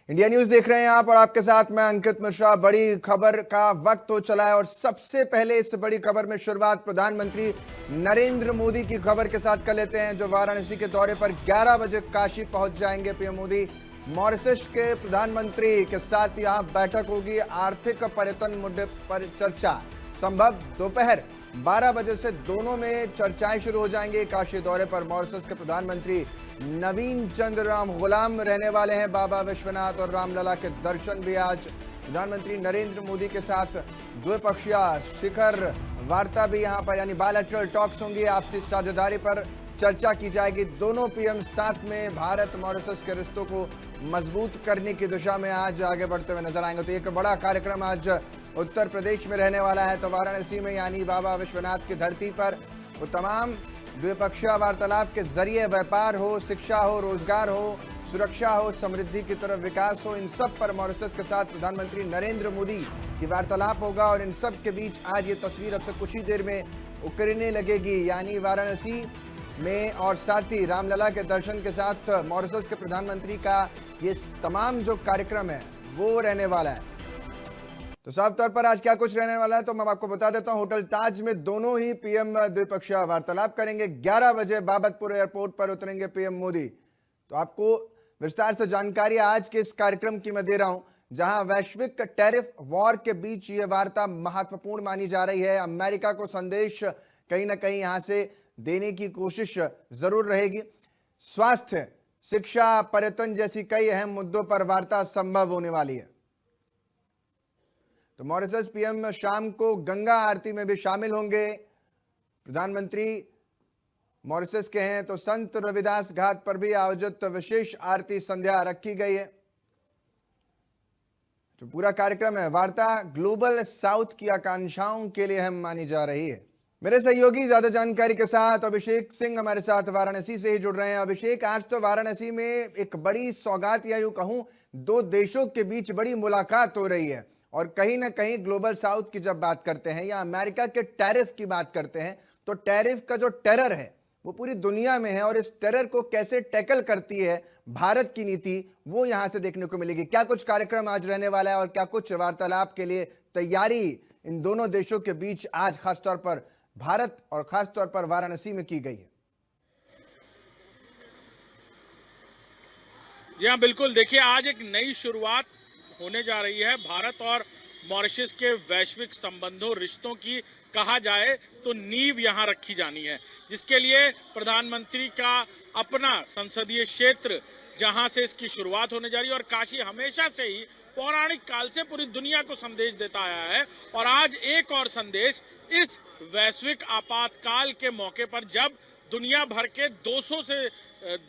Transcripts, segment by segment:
India news देख रहे हैं आप और आपके साथ मैं अंकित मिश्रा। बड़ी खबर का वक्त हो चला है और सबसे पहले इस बड़ी खबर में शुरुआत प्रधानमंत्री नरेंद्र मोदी की खबर के साथ कर लेते हैं, जो वाराणसी के दौरे पर 11 बजे काशी पहुंच जाएंगे। पीएम मोदी मॉरिशस के प्रधानमंत्री के साथ यहां बैठक होगी। आर्थिक पर्यटन मुद्दे पर चर्चा संभव दोपहर 12 बजे से दोनों में चर्चाएं शुरू हो जाएंगी। काशी दौरे पर मॉरिशस के प्रधानमंत्री नवीन चंद्र राम गुलाम रहने वाले हैं। बाबा विश्वनाथ और रामलला के दर्शन भी आज प्रधानमंत्री नरेंद्र मोदी के साथ द्विपक्षीय शिखर वार्ता भी यहां पर यानी बायलैटरल टॉक्स होंगी। आपसी साझेदारी पर चर्चा की जाएगी। दोनों पीएम साथ में भारत मॉरिशस के रिश्तों को मजबूत करने की दिशा में आज आगे बढ़ते हुए नजर आएंगे। तो एक बड़ा कार्यक्रम आज उत्तर प्रदेश में रहने वाला है। तो वाराणसी में यानी बाबा विश्वनाथ की धरती पर वो तमाम द्विपक्षीय वार्तालाप के जरिए व्यापार हो, शिक्षा हो, रोजगार हो, सुरक्षा हो, समृद्धि की तरफ विकास हो, इन सब पर मॉरिशस के साथ प्रधानमंत्री नरेंद्र मोदी की वार्तालाप होगा। और इन सब के बीच आज ये तस्वीर अब से कुछ ही देर में उकरने लगेगी, यानी वाराणसी में और साथ ही रामलला के दर्शन के साथ मॉरिशस के प्रधानमंत्री का ये तमाम जो कार्यक्रम है वो रहने वाला है। तो साफ तौर पर आज क्या कुछ रहने वाला है तो मैं आपको बता देता हूं। होटल ताज में दोनों ही पीएम द्विपक्षीय वार्तालाप करेंगे। 11 बजे बाबतपुर एयरपोर्ट पर उतरेंगे पीएम मोदी। तो आपको विस्तार से जानकारी आज के इस कार्यक्रम की मैं दे रहा हूं, जहां वैश्विक टैरिफ वॉर के बीच ये वार्ता महत्वपूर्ण मानी जा रही है। अमेरिका को संदेश कहीं ना कहीं यहां से देने की कोशिश जरूर रहेगी। स्वास्थ्य, शिक्षा, पर्यटन जैसी कई अहम मुद्दों पर वार्ता संभव होने वाली है। तो मॉरिशस पीएम शाम को गंगा आरती में भी शामिल होंगे। प्रधानमंत्री मॉरिशस के हैं तो संत रविदास घाट पर भी आयोजित विशेष आरती संध्या रखी गई है। जो पूरा कार्यक्रम है, वार्ता ग्लोबल साउथ की आकांक्षाओं के लिए अहम मानी जा रही है। मेरे सहयोगी ज्यादा जानकारी के साथ अभिषेक सिंह हमारे साथ वाराणसी से ही जुड़ रहे हैं। अभिषेक, आज तो वाराणसी में एक बड़ी सौगात या यूं कहूं दो देशों के बीच बड़ी मुलाकात हो रही है और कहीं ना कहीं ग्लोबल साउथ की जब बात करते हैं या अमेरिका के टैरिफ की बात करते हैं तो टैरिफ का जो टेरर है वो पूरी दुनिया में है और इस टेरर को कैसे टैकल करती है भारत की नीति, वो यहां से देखने को मिलेगी। क्या कुछ कार्यक्रम आज रहने वाला है और क्या कुछ वार्तालाप के लिए तैयारी इन दोनों देशों के बीच आज खासतौर पर भारत और खासतौर पर वाराणसी में की गई है? जी हाँ, बिल्कुल। देखिए, आज एक नई शुरुआत होने जा रही है भारत और मॉरिशस के वैश्विक संबंधों, रिश्तों की कहा जाए तो नींव यहां रखी जानी है, जिसके लिए प्रधानमंत्री का अपना संसदीय क्षेत्र जहां से इसकी शुरुआत होने जा रही है। और काशी हमेशा से ही पौराणिक काल से पूरी दुनिया को संदेश देता आया है और आज एक और संदेश इस वैश्विक आपातकाल के मौके पर, जब दुनिया भर के 200 से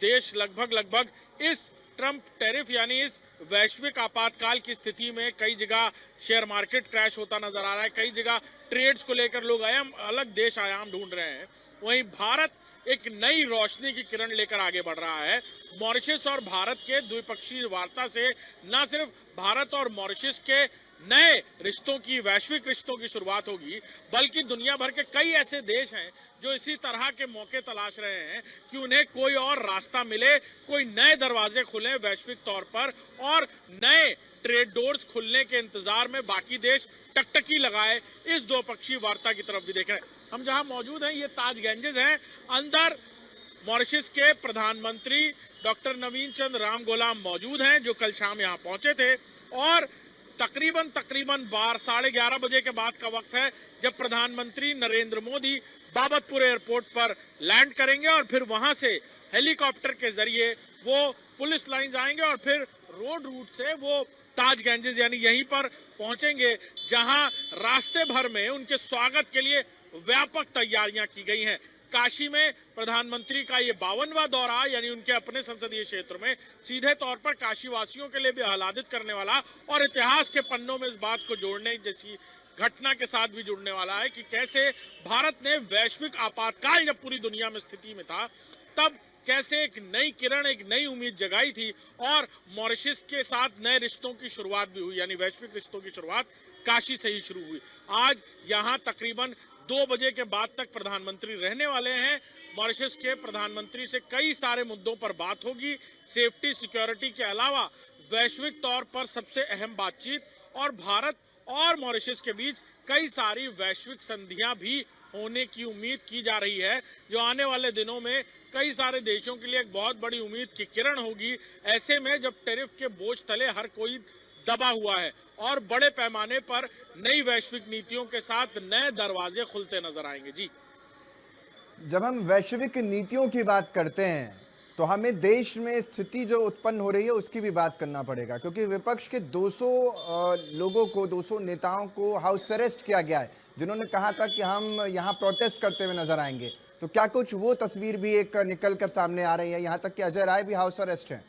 देश लगभग इस ट्रंप टैरिफ यानी इस वैश्विक आपातकाल की स्थिति में कई जगह शेयर मार्केट क्रैश होता नजर आ रहा है, कई जगह ट्रेड्स को लेकर लोग अलग देश आयाम ढूंढ रहे हैं, वहीं भारत एक नई रोशनी की किरण लेकर आगे बढ़ रहा है। मॉरिशस और भारत के द्विपक्षीय वार्ता से न सिर्फ भारत और मॉरिशस के नए रिश्तों की, वैश्विक रिश्तों की शुरुआत होगी, बल्कि दुनिया भर के कई ऐसे देश हैं जो इसी तरह के मौके तलाश रहे हैं कि उन्हें कोई और रास्ता मिले, कोई नए दरवाजे खुले वैश्विक तौर पर और नए ट्रेड डोर्स खुलने के इंतजार में बाकी देश टकटकी लगाए इस द्विपक्षीय वार्ता की तरफ भी देख रहे हैं। हम जहां मौजूद हैं ये ताज गैंजेस हैं। अंदर मॉरिशस के प्रधानमंत्री डॉक्टर नवीन चंद्र राम गुलाम मौजूद हैं, जो कल शाम यहाँ पहुंचे थे और तकरीबन 11:30 बजे के बाद का वक्त है जब प्रधानमंत्री नरेंद्र मोदी बाबतपुर एयरपोर्ट पर लैंड करेंगे और फिर वहां से हेलीकॉप्टर के जरिए वो पुलिस लाइंस आएंगे और फिर रोड रूट से वो ताज गैंजेस यानी यहीं पर पहुंचेंगे, जहां रास्ते भर में उनके स्वागत के लिए व्यापक तैयारियां की गई हैं। काशी में प्रधानमंत्री का ये 52वां दौरा यानी उनके अपने संसदीय क्षेत्र में सीधे तौर पर काशी वासियों के लिए भी आह्लादित करने वाला और इतिहास के पन्नों में इस बात को जोड़ने जैसी घटना के साथ भी जुड़ने वाला है कि कैसे भारत ने वैश्विक आपातकाल जब पूरी दुनिया में स्थिति में था तब कैसे एक नई किरण, एक नई उम्मीद जगाई थी और मॉरिशस के साथ नए रिश्तों की शुरुआत भी हुई, यानी वैश्विक रिश्तों की शुरुआत काशी से ही शुरू हुई। आज यहाँ तकरीबन 2 बजे के बाद तक प्रधानमंत्री रहने वाले हैं। मॉरिशस के प्रधानमंत्री से कई सारे मुद्दों पर बात होगी। सेफ्टी, सिक्योरिटी के अलावा वैश्विक तौर पर सबसे अहम बातचीत और भारत और मॉरिशस के बीच कई सारी वैश्विक संधियां भी होने की उम्मीद की जा रही है, जो आने वाले दिनों में कई सारे देशों के लिए एक बहुत बड़ी उम्मीद की किरण होगी। ऐसे में जब टैरिफ के बोझ तले हर कोई दबा हुआ है और बड़े पैमाने पर नई वैश्विक नीतियों के साथ नए दरवाजे खुलते नजर आएंगे। जी, जब हम वैश्विक नीतियों की बात करते हैं तो हमें देश में स्थिति जो उत्पन्न हो रही है उसकी भी बात करना पड़ेगा, क्योंकि विपक्ष के 200 लोगों को, 200 नेताओं को हाउस अरेस्ट किया गया है, जिन्होंने कहा था कि हम यहाँ प्रोटेस्ट करते हुए नजर आएंगे। तो क्या कुछ वो तस्वीर भी एक निकल कर सामने आ रही है? यहाँ तक कि अजय राय भी हाउस अरेस्ट है।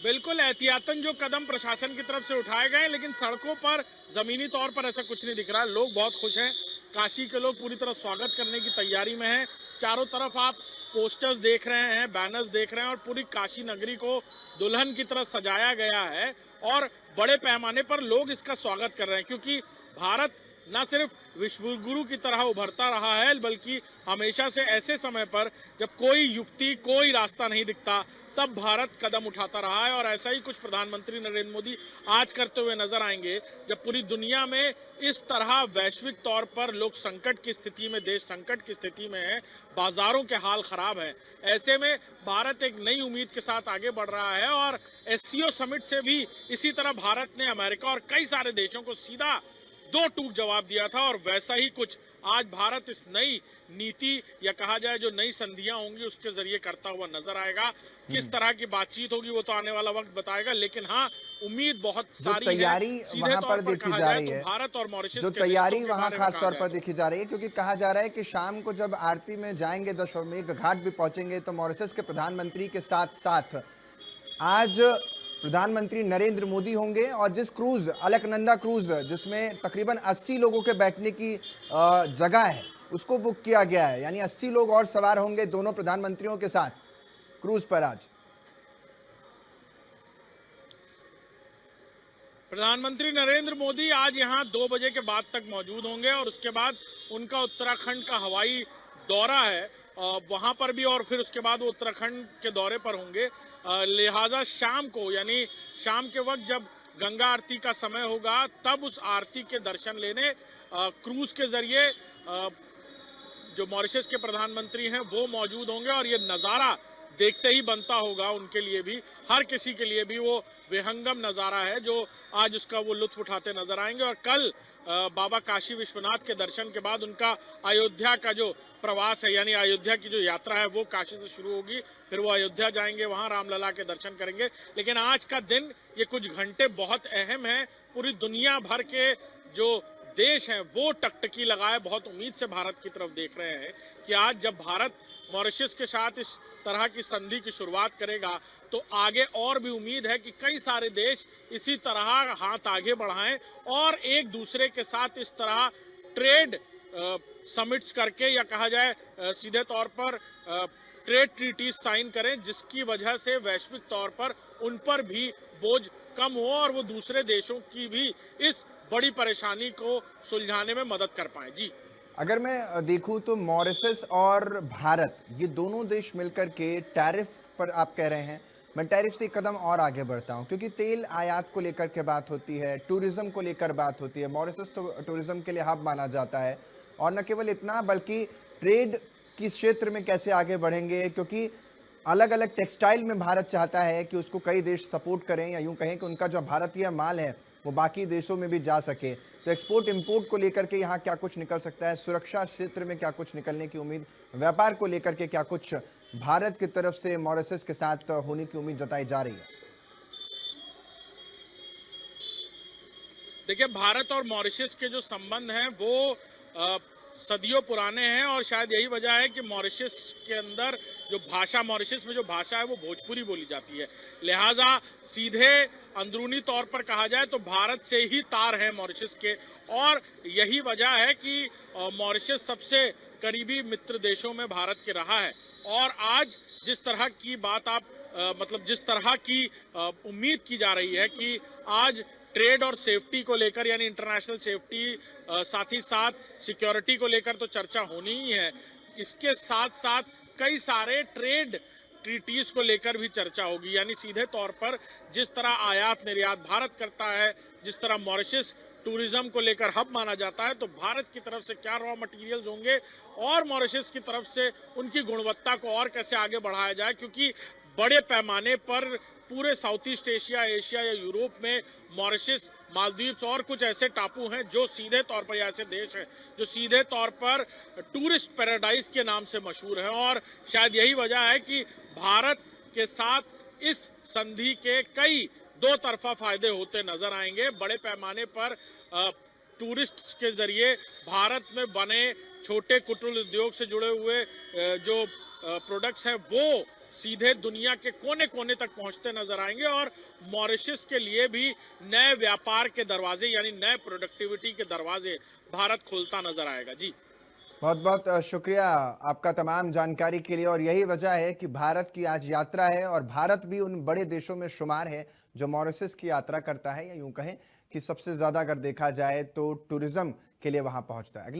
बिल्कुल एहतियातन जो कदम प्रशासन की तरफ से उठाए गए, लेकिन सड़कों पर जमीनी तौर पर ऐसा कुछ नहीं दिख रहा। लोग बहुत खुश हैं। काशी के लोग पूरी तरह स्वागत करने की तैयारी में हैं। चारों तरफ आप पोस्टर्स देख रहे हैं, बैनर्स देख रहे हैं और पूरी काशी नगरी को दुल्हन की तरह सजाया गया है और बड़े पैमाने पर लोग इसका स्वागत कर रहे हैं, क्योंकि भारत न सिर्फ विश्वगुरु की तरह उभरता रहा है, बल्कि हमेशा से ऐसे समय पर जब कोई युक्ति, कोई रास्ता नहीं दिखता, तब भारत कदम उठाता रहा है। और ऐसा ही कुछ प्रधानमंत्री नरेंद्र मोदी आज करते हुए नजर आएंगे, जब पूरी दुनिया में इस तरह वैश्विक तौर पर लोग संकट की स्थिति में, देश संकट की स्थिति में है, बाजारों के हाल खराब है। ऐसे में भारत एक नई उम्मीद के साथ आगे बढ़ रहा है और एससीओ समिट से भी इसी तरह भारत ने अमेरिका और कई सारे देशों को सीधा दो टूक जवाब दिया था। और वैसा ही कुछ आज भारत इस नई नीति या कहा जाए जो नई संधियां होंगी उसके जरिए करता हुआ नजर आएगा। किस तरह की बातचीत होगी वो तो आने वाला वक्त बताएगा, लेकिन हाँ, उम्मीद बहुत सारी तैयारी वहां पर देखी जा रही है, भारत और मॉरिशस जो तैयारी वहां खास तौर पर देखी जा रही है, क्योंकि कहा जा रहा है कि शाम को जब आरती में जाएंगे, दशाश्वमेध घाट भी पहुंचेंगे, तो मॉरिशस के प्रधानमंत्री के साथ साथ आज प्रधानमंत्री नरेंद्र मोदी होंगे और जिस क्रूज, अलकनंदा क्रूज, जिसमें तकरीबन 80 लोगों के बैठने की जगह है, उसको बुक किया गया है। यानी 80 लोग और सवार होंगे दोनों प्रधानमंत्रियों के साथ क्रूज पर। आज प्रधानमंत्री नरेंद्र मोदी आज यहाँ 2 बजे के बाद तक मौजूद होंगे और उसके बाद उनका उत्तराखंड का हवाई दौरा है वहां पर भी, और फिर उसके बाद वो उत्तराखंड के दौरे पर होंगे। लिहाजा शाम को, यानी शाम के वक्त जब गंगा आरती का समय होगा, तब उस आरती के दर्शन लेने क्रूज के जरिए जो मॉरिशस के प्रधानमंत्री हैं वो मौजूद होंगे। और ये नज़ारा देखते ही बनता होगा उनके लिए भी, हर किसी के लिए भी वो विहंगम नज़ारा है जो आज उसका वो लुत्फ उठाते नजर आएंगे। और कल बाबा काशी विश्वनाथ के दर्शन के बाद उनका अयोध्या का जो प्रवास है, यानी अयोध्या की जो यात्रा है, वो काशी से शुरू होगी। फिर वो अयोध्या जाएंगे, वहां रामलला के दर्शन करेंगे। लेकिन आज का दिन, ये कुछ घंटे बहुत अहम है। पूरी दुनिया भर के जो देश हैं वो टकटकी लगाए बहुत उम्मीद से भारत की तरफ देख रहे हैं कि आज जब भारत मॉरिशस के साथ इस तरह की संधि की शुरुआत करेगा तो आगे और भी उम्मीद है कि कई सारे देश इसी तरह हाथ आगे बढ़ाएं और एक दूसरे के साथ इस तरह ट्रेड समिट्स करके, या कहा जाए सीधे तौर पर ट्रेड ट्रीटीज साइन करें, जिसकी वजह से वैश्विक तौर पर उन पर भी बोझ कम हो और वो दूसरे देशों की भी इस बड़ी परेशानी को सुलझाने में मदद कर पाए। जी, अगर मैं देखूं तो मॉरिशस और भारत, ये दोनों देश मिलकर के टैरिफ पर, आप कह रहे हैं, मैं टैरिफ से एक कदम और आगे बढ़ता हूं, क्योंकि तेल आयात को लेकर के बात होती है, टूरिज्म को लेकर बात होती है। मॉरिशस तो टूरिज्म के लिए हब माना जाता है, और न केवल इतना बल्कि ट्रेड की क्षेत्र में कैसे आगे बढ़ेंगे, क्योंकि अलग अलग टेक्सटाइल में भारत चाहता है कि उसको कई देश सपोर्ट करें, या यूं कहें कि उनका जो भारतीय माल है वो बाकी देशों में भी जा सके। तो एक्सपोर्ट इंपोर्ट को लेकर के यहाँ क्या कुछ निकल सकता है, सुरक्षा क्षेत्र में क्या कुछ निकलने की उम्मीद, व्यापार को लेकर के क्या कुछ भारत की तरफ से मॉरिशस के साथ होने की उम्मीद जताई जा रही है? देखिए, भारत और मॉरिशस के जो संबंध हैं वो सदियों पुराने हैं और शायद यही वजह है कि मॉरिशस के अंदर जो भाषा, मॉरिशस में जो भाषा है वो भोजपुरी बोली जाती है। लिहाजा सीधे अंदरूनी तौर पर कहा जाए तो भारत से ही तार है मॉरिशस के, और यही वजह है कि मॉरिशस सबसे करीबी मित्र देशों में भारत के रहा है। और आज जिस तरह की बात आप मतलब जिस तरह की उम्मीद की जा रही है कि आज ट्रेड और सेफ्टी को लेकर, यानी इंटरनेशनल सेफ्टी, साथ ही साथ सिक्योरिटी को लेकर तो चर्चा होनी ही है, इसके साथ साथ कई सारे ट्रेड ट्रीटीज को लेकर भी चर्चा होगी। यानी सीधे तौर पर जिस तरह आयात निर्यात भारत करता है, जिस तरह मॉरिशस टूरिज्म को लेकर हब माना जाता है, तो भारत की तरफ से क्या रॉ मटेरियल्स होंगे और मॉरिशस की तरफ से उनकी गुणवत्ता को और कैसे आगे बढ़ाया जाए, क्योंकि बड़े पैमाने पर पूरे साउथ ईस्ट एशिया, एशिया या यूरोप में मॉरिशस, मालदीव्स और कुछ ऐसे टापू हैं जो सीधे तौर पर, या ऐसे देश हैं जो सीधे तौर पर टूरिस्ट पैराडाइज के नाम से मशहूर हैं। और शायद यही वजह है कि भारत के साथ इस संधि के कई दो तरफा फायदे होते नजर आएंगे। बड़े पैमाने पर टूरिस्ट के जरिए भारत में बने छोटे कुटीर उद्योग से जुड़े हुए जो प्रोडक्ट्स हैं वो सीधे दुनिया के कोने कोने तक पहुंचते नजर आएंगे और मॉरिशस के लिए भी नए व्यापार के दरवाजे, यानी नए प्रोडक्टिविटी के दरवाजे भारत खोलता नजर आएगा। जी, बहुत बहुत शुक्रिया आपका तमाम जानकारी के लिए। और यही वजह है कि भारत की आज यात्रा है और भारत भी उन बड़े देशों में शुमार है जो मॉरिशस की यात्रा करता है, या यूं कहें कि सबसे ज्यादा अगर देखा जाए तो टूरिज्म के लिए वहां पहुंचता है। अगली